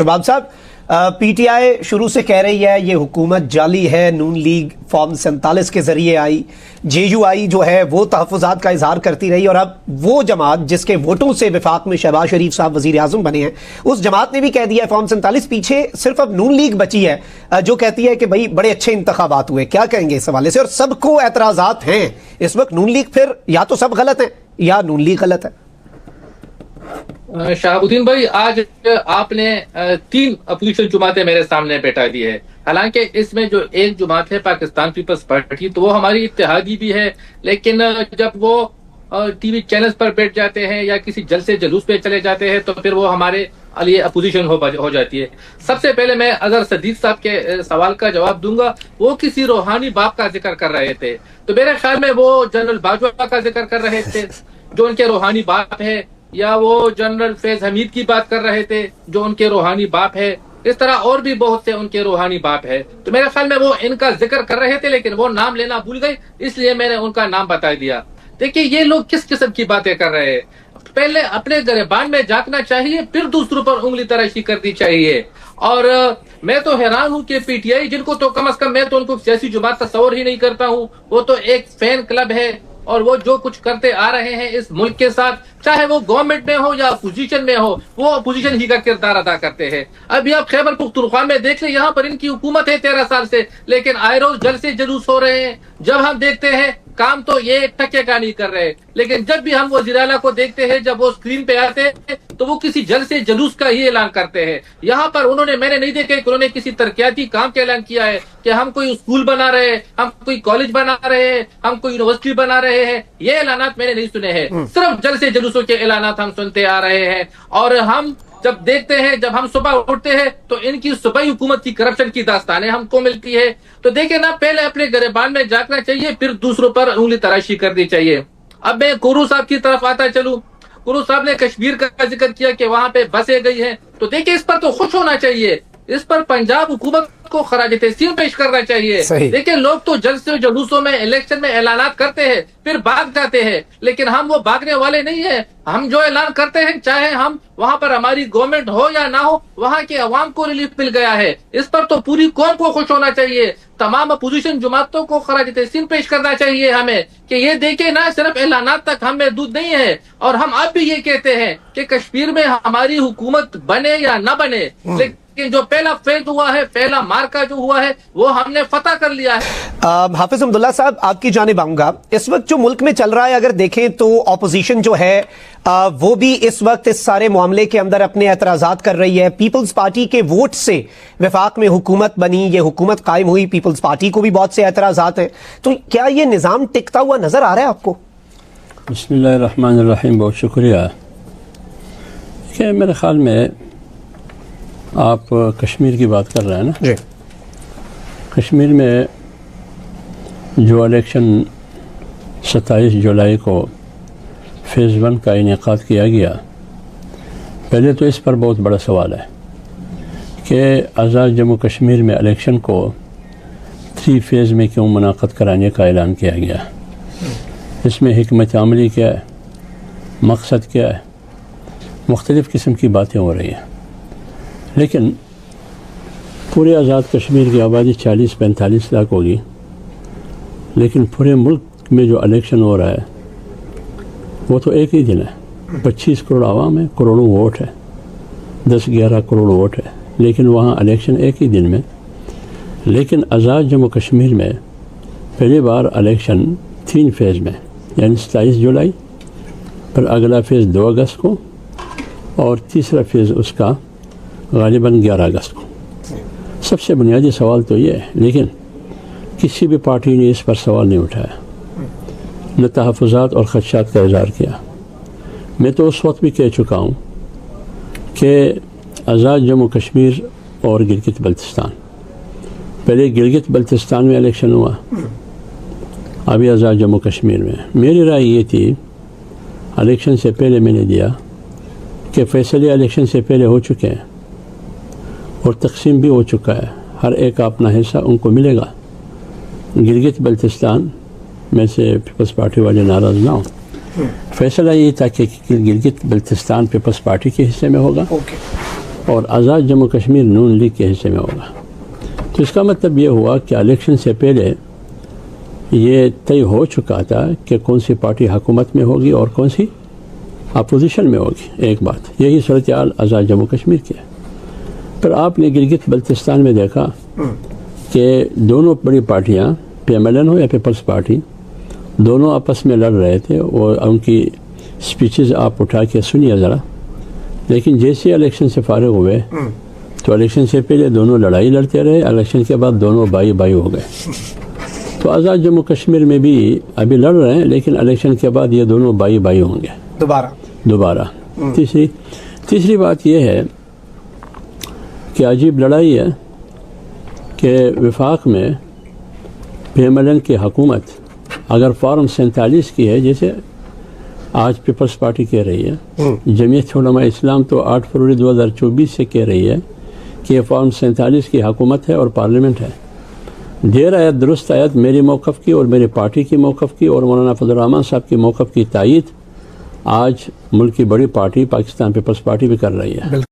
شباب صاحب، P T I شروع سے کہہ رہی ہے یہ حکومت جعلی ہے، نون لیگ فارم 47 کے ذریعے آئی، جے یو آئی جو ہے وہ تحفظات کا اظہار کرتی رہی، اور اب وہ جماعت جس کے ووٹوں سے وفاق میں شہباز شریف صاحب وزیر اعظم بنے ہیں، اس جماعت نے بھی کہہ دیا ہے فارم 47 پیچھے صرف اب نون لیگ بچی ہے جو کہتی ہے کہ بھائی بڑے اچھے انتخابات ہوئے. کیا کہیں گے اس حوالے سے؟ اور سب کو اعتراضات ہیں اس وقت، نون لیگ پھر یا تو سب غلط ہیں یا نون لیگ غلط ہے. شہاب الدین بھائی، آج آپ نے 3 اپوزیشن جماعتیں میرے سامنے بیٹھا دی ہے. حالانکہ اس میں جو ایک جماعت ہے پاکستان پیپلز پارٹی، تو وہ ہماری اتحادی بھی ہے، لیکن جب وہ ٹی وی چینلز پر بیٹھ جاتے ہیں یا کسی جلسے جلوس پہ چلے جاتے ہیں تو پھر وہ ہمارے لیے اپوزیشن ہو جاتی ہے. سب سے پہلے میں اظہر صدیق صاحب کے سوال کا جواب دوں گا. وہ کسی روحانی باپ کا ذکر کر رہے تھے، تو میرے خیال میں وہ جنرل باجوہ کا ذکر کر رہے تھے جو ان کے روحانی باپ ہے، یا وہ جنرل فیض حمید کی بات کر رہے تھے جو ان کے روحانی باپ ہے. اس طرح اور بھی بہت سے ان کے روحانی باپ ہے. تو میرے خیال میں وہ ان کا ذکر کر رہے تھے لیکن وہ نام لینا بھول گئے، اس لیے میں نے ان کا نام بتا دیا. دیکھیے یہ لوگ کس قسم کی باتیں کر رہے ہیں. پہلے اپنے گریبان میں جھانکنا چاہیے، پھر دوسروں پر انگلی تراشی کرنی چاہیے. اور میں تو حیران ہوں کہ پی ٹی آئی، جن کو تو کم از کم میں تو ان کو سیاسی جماعت تصور ہی نہیں کرتا ہوں، وہ تو ایک فین کلب ہے، اور وہ جو کچھ کرتے آ رہے ہیں اس ملک کے ساتھ، چاہے وہ گورنمنٹ میں ہو یا اپوزیشن میں ہو، وہ اپوزیشن ہی کا کردار ادا کرتے ہیں. ابھی آپ خیبر پختونخوا میں دیکھ لیں، یہاں پر ان کی حکومت ہے 13 سال سے، لیکن آئے روز جلسے جلوس ہو رہے ہیں. جب ہم دیکھتے ہیں کام تو یہ ٹکے کا نہیں کر رہے، لیکن جب بھی ہم وزیر اعلیٰ کو دیکھتے ہیں، جب وہ اسکرین پہ آتے ہیں تو وہ کسی جلسے جلوس کا ہی اعلان کرتے ہیں. یہاں پر میں نے نہیں دیکھا کہ انہوں نے کسی ترقیاتی کام کا اعلان کیا ہے کہ ہم کوئی اسکول بنا رہے ہیں، ہم کوئی کالج بنا رہے ہیں، ہم کوئی یونیورسٹی بنا رہے ہیں. یہ اعلانات میں نے نہیں سنے ہیں، صرف جلسے جلوسوں کے اعلانات ہم سنتے آ رہے ہیں. اور ہم جب دیکھتے ہیں، جب ہم صبح اٹھتے ہیں تو ان کی صوبائی حکومت کی کرپشن کی داستانیں ہم کو ملتی ہے. تو دیکھیں نا، پہلے اپنے گریبان میں جھانکنا چاہیے، پھر دوسروں پر انگلی تراشی کرنی چاہیے. اب میں کرو صاحب کی طرف آتا چلوں. کرو صاحب نے کشمیر کا ذکر کیا کہ وہاں پہ بسیں گئی ہیں، تو دیکھیں اس پر تو خوش ہونا چاہیے، اس پر پنجاب حکومت کو خراج تحسین پیش کرنا چاہیے. دیکھیں لوگ تو جلسے جلوسوں میں، الیکشن میں اعلانات کرتے ہیں پھر بھاگ جاتے ہیں، لیکن ہم وہ بھاگنے والے نہیں ہیں. ہم جو اعلان کرتے ہیں، چاہے ہم وہاں پر ہماری گورنمنٹ ہو یا نہ ہو، وہاں کے عوام کو ریلیف مل گیا ہے. اس پر تو پوری قوم کو خوش ہونا چاہیے، تمام اپوزیشن جماعتوں کو خراج تحسین پیش کرنا چاہیے ہمیں کہ یہ دیکھیں نا، صرف اعلانات تک ہم محدود نہیں ہے. اور ہم اب بھی یہ کہتے ہیں کہ کشمیر میں ہماری حکومت بنے یا نہ بنے، لیکن جو پہلا فیض ہوا ہے، پہلا مارکا جو ہوا ہے، وہ ہم نے فتح کر لیا ہے. حافظ حمداللہ صاحب، آپ کی جانب آؤں گا. اس وقت جو ملک میں چل رہا ہے، اگر دیکھیں تو اپوزیشن جو ہے وہ بھی اس وقت اس سارے معاملے کے اندر اپنے اعتراضات کر رہی ہے. پیپلز پارٹی کے ووٹ سے وفاق میں حکومت بنی، یہ حکومت قائم ہوئی، پیپلز پارٹی کو بھی بہت سے اعتراضات ہیں. تو کیا یہ نظام ٹکتا ہوا نظر آ رہا ہے آپ کو؟ بسم اللہ الرحمن الرحیم. بہت شکریہ. کہ میرے خیال میں آپ کشمیر کی بات کر رہے ہیں نا جی. کشمیر میں جو الیکشن 27 جولائی کو فیز 1 کا انعقاد کیا گیا، پہلے تو اس پر بہت بڑا سوال ہے کہ آزاد جموں کشمیر میں الیکشن کو 3 فیز میں کیوں منعقد کرانے کا اعلان کیا گیا. اس میں حکمت عملی کیا ہے، مقصد کیا ہے، مختلف قسم کی باتیں ہو رہی ہیں. لیکن پورے آزاد کشمیر کی آبادی 40-45 لاکھ ہوگی، لیکن پورے ملک میں جو الیکشن ہو رہا ہے وہ تو ایک ہی دن ہے. 25 کروڑ عوام ہے، کروڑوں ووٹ ہے، 10-11 کروڑ ووٹ ہے، لیکن وہاں الیکشن ایک ہی دن میں. لیکن آزاد جموں کشمیر میں پہلی بار الیکشن 3 فیز میں، یعنی 27 جولائی پر، اگلا فیز 2 اگست کو، اور تیسرا فیز اس کا غالباً 11 اگست کو. سب سے بنیادی سوال تو یہ ہے، لیکن کسی بھی پارٹی نے اس پر سوال نہیں اٹھایا، نہ تحفظات اور خدشات کا اظہار کیا. میں تو اس وقت بھی کہہ چکا ہوں کہ آزاد جموں کشمیر اور گلگت بلتستان، پہلے گلگت بلتستان میں الیکشن ہوا، ابھی آزاد جموں کشمیر میں. میری رائے یہ تھی، الیکشن سے پہلے میں نے دیا کہ فیصلے الیکشن سے پہلے ہو چکے ہیں اور تقسیم بھی ہو چکا ہے، ہر ایک کا اپنا حصہ ان کو ملے گا. گلگت بلتستان میں سے پیپلز پارٹی والے ناراض نہ ہوں. فیصلہ یہ تھا کہ گلگت بلتستان پیپلز پارٹی کے حصے میں ہوگا اور آزاد جموں کشمیر نون لیگ کے حصے میں ہوگا. تو اس کا مطلب یہ ہوا کہ الیکشن سے پہلے یہ طے ہو چکا تھا کہ کون سی پارٹی حکومت میں ہوگی اور کون سی اپوزیشن میں ہوگی. ایک بات یہی صورتحال آزاد جموں کشمیر کی ہے. پر آپ نے گلگت بلتستان میں دیکھا کہ دونوں بڑی پارٹیاں PMLN ہو یا پیپلز پارٹی دونوں آپس میں لڑ رہے تھے اور ان کی سپیچز آپ اٹھا کے سنیے ذرا. لیکن جیسے الیکشن سے فارغ ہوئے تو الیکشن سے پہلے دونوں لڑائی لڑتے رہے, الیکشن کے بعد دونوں بائی بائی ہو گئے. تو آزاد جموں کشمیر میں بھی ابھی لڑ رہے ہیں لیکن الیکشن کے بعد یہ دونوں بائی بائی ہوں گے دوبارہ. تیسری بات یہ ہے کہ عجیب لڑائی ہے کہ وفاق میں PMLN کی حکومت اگر فارم 47 کی ہے جیسے آج پیپلز پارٹی کہہ رہی ہے, جمعیت علماء اسلام تو 8 فروری 2024 سے کہہ رہی ہے کہ یہ فارم 47 کی حکومت ہے اور پارلیمنٹ ہے. دیر آیت درست آیت میری موقف کی اور میری پارٹی کی موقف کی اور مولانا فضل الرحمان صاحب کی موقف کی تائید آج ملک کی بڑی پارٹی پاکستان پیپلز پارٹی بھی کر رہی ہے.